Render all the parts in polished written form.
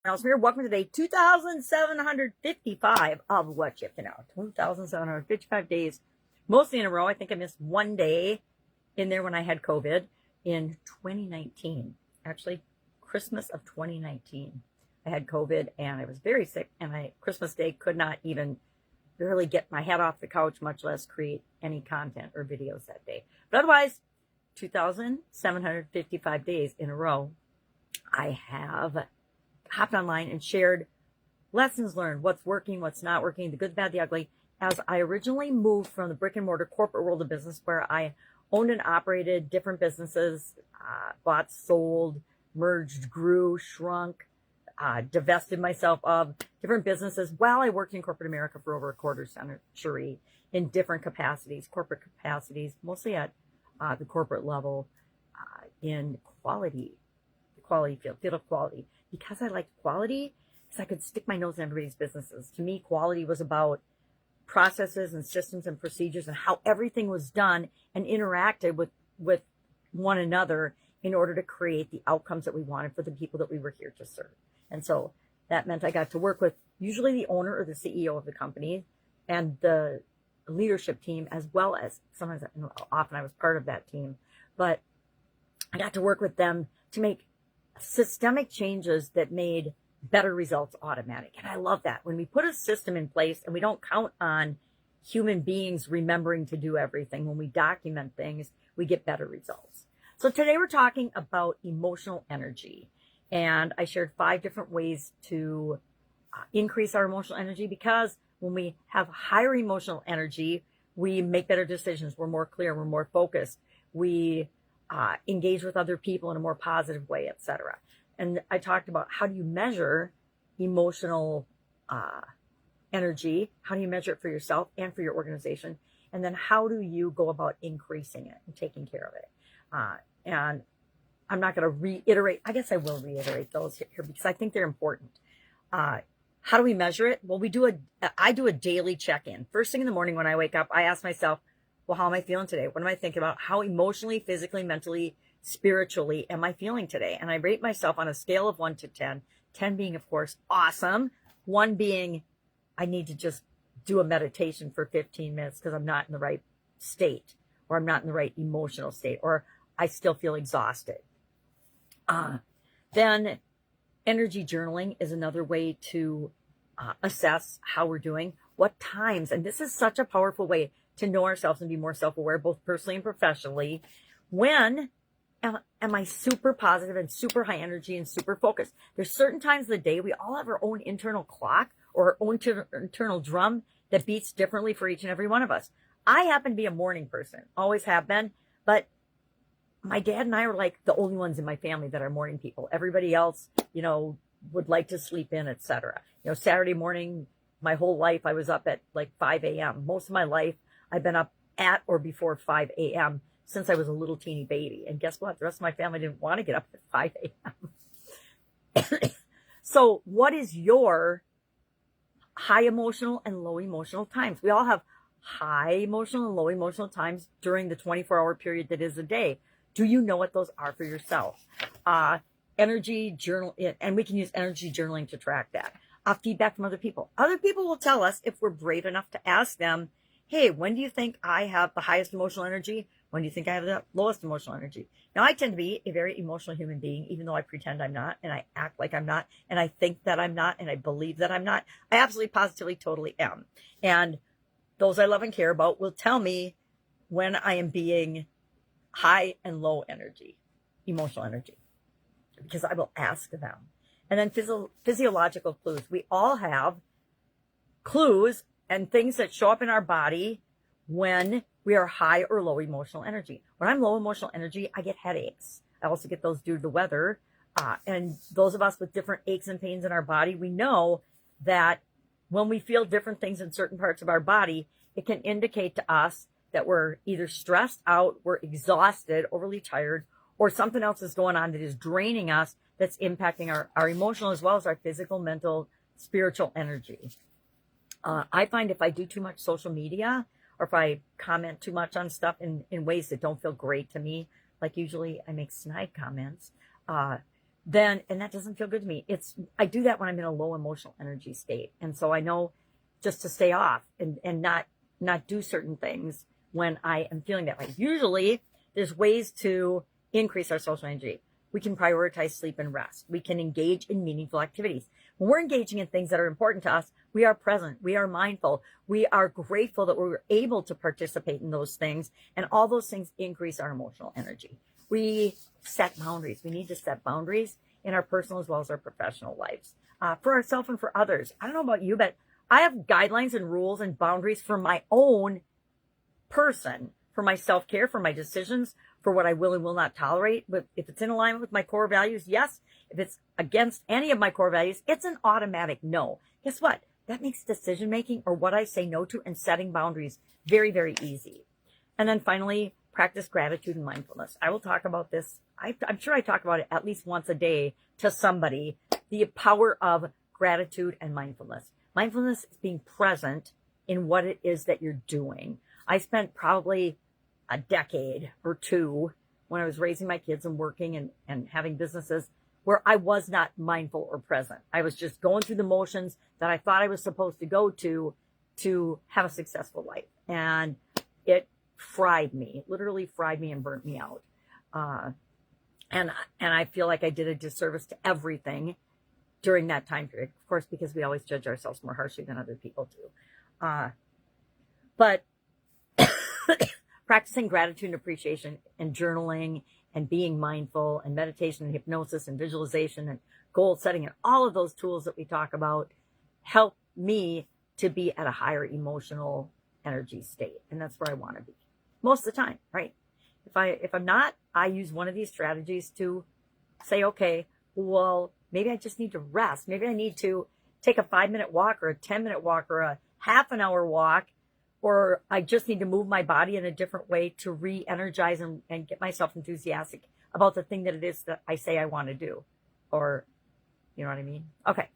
Here. Welcome to day 2,755 of What You Have to Know. 2,755 days, mostly in a row. I think I missed one day in there when I had COVID in 2019. Actually, Christmas of 2019. I had COVID and I was very sick, and Christmas Day could not even barely get my head off the couch, much less create any content or videos that day. But otherwise, 2,755 days in a row, I have hopped online and shared lessons learned, what's working, what's not working, the good, the bad, the ugly. As I originally moved from the brick and mortar corporate world of business, where I owned and operated different businesses, bought, sold, merged, grew, shrunk, divested myself of different businesses while I worked in corporate America for over a quarter century in different capacities, corporate capacities, mostly at the corporate level, in quality, the quality field of quality. Because I liked quality, because I could stick my nose in everybody's businesses. To me, quality was about processes and systems and procedures and how everything was done and interacted with one another in order to create the outcomes that we wanted for the people that we were here to serve. And so that meant I got to work with usually the owner or the CEO of the company and the leadership team, as well as sometimes, often I was part of that team, but I got to work with them to make systemic changes that made better results automatic. And I love that. When we put a system in place and we don't count on human beings remembering to do everything, when we document things, we get better results. So today we're talking about emotional energy. And I shared 5 different ways to increase our emotional energy, because when we have higher emotional energy, we make better decisions. We're more clear. We're more focused. We engage with other people in a more positive way, etc. And I talked about how do you measure emotional energy? How do you measure it for yourself and for your organization? And then how do you go about increasing it and taking care of it? And I'm not going to reiterate. I guess I will reiterate those here because I think they're important. How do we measure it? Well, I do a daily check-in. First thing in the morning when I wake up, I ask myself, well, how am I feeling today? What am I thinking about? How emotionally, physically, mentally, spiritually am I feeling today? And I rate myself on a scale of 1 to 10. 10 being, of course, awesome. 1 being, I need to just do a meditation for 15 minutes because I'm not in the right state, or I'm not in the right emotional state, or I still feel exhausted. Then energy journaling is another way to assess how we're doing. What times, and this is such a powerful way to know ourselves and be more self-aware, both personally and professionally. When am I super positive and super high energy and super focused? There's certain times of the day we all have our own internal clock or our own internal drum that beats differently for each and every one of us. I happen to be a morning person, always have been, but my dad and I are like the only ones in my family that are morning people. Everybody else, would like to sleep in, etc. Saturday morning, my whole life, I was up at like 5 a.m. Most of my life, I've been up at or before 5 a.m. since I was a little teeny baby. And guess what? The rest of my family didn't want to get up at 5 a.m. So what is your high emotional and low emotional times? We all have high emotional and low emotional times during the 24-hour period that is a day. Do you know what those are for yourself? Energy journal, and we can use energy journaling to track that. Feedback from other people. Other people will tell us if we're brave enough to ask them, hey, when do you think I have the highest emotional energy? When do you think I have the lowest emotional energy? Now, I tend to be a very emotional human being, even though I pretend I'm not, and I act like I'm not, and I think that I'm not, and I believe that I'm not. I absolutely, positively, totally am. And those I love and care about will tell me when I am being high and low energy, emotional energy, because I will ask them. And then physiological clues. We all have clues and things that show up in our body when we are high or low emotional energy. When I'm low emotional energy, I get headaches. I also get those due to the weather. And those of us with different aches and pains in our body, we know that when we feel different things in certain parts of our body, it can indicate to us that we're either stressed out, we're exhausted, overly tired, or something else is going on that is draining us, that's impacting our emotional as well as our physical, mental, spiritual energy. I find if I do too much social media, or if I comment too much on stuff in ways that don't feel great to me, like usually I make snide comments, then, and that doesn't feel good to me. I do that when I'm in a low emotional energy state. And so I know just to stay off and not do certain things when I am feeling that way. Usually there's ways to increase our social energy. We can prioritize sleep and rest. We can engage in meaningful activities. When we're engaging in things that are important to us, we are present. We are mindful. We are grateful that we were able to participate in those things. And all those things increase our emotional energy. We set boundaries. We need to set boundaries in our personal as well as our professional lives, for ourselves and for others. I don't know about you, but I have guidelines and rules and boundaries for my own person, for my self-care, for my decisions, for what I will and will not tolerate. But if it's in alignment with my core values, yes. If it's against any of my core values, it's an automatic no. Guess what? That makes decision-making, or what I say no to, and setting boundaries very, very easy. And then finally, practice gratitude and mindfulness. I will talk about this. I'm sure I talk about it at least once a day to somebody, the power of gratitude and mindfulness. Mindfulness is being present in what it is that you're doing. I spent probably a decade or two when I was raising my kids and working and having businesses where I was not mindful or present. I was just going through the motions that I thought I was supposed to go to have a successful life. And it fried me. It literally fried me and burnt me out. And I feel like I did a disservice to everything during that time period. Of course, because we always judge ourselves more harshly than other people do. But practicing gratitude and appreciation and journaling and being mindful and meditation and hypnosis and visualization and goal setting and all of those tools that we talk about help me to be at a higher emotional energy state. And that's where I want to be most of the time, right? If I'm not, I use one of these strategies to say, okay, well, maybe I just need to rest. Maybe I need to take a 5-minute walk or a 10-minute walk or a half an hour walk, or I just need to move my body in a different way to re-energize and get myself enthusiastic about the thing that it is that I say I want to do. Or, you know what I mean? Okay,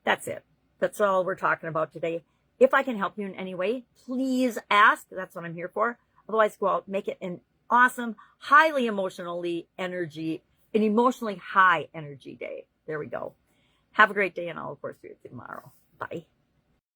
that's it. That's all we're talking about today. If I can help you in any way, please ask. That's what I'm here for. Otherwise, go out, make it an awesome, an emotionally high energy day. There we go. Have a great day, and I'll, of course, see you tomorrow. Bye.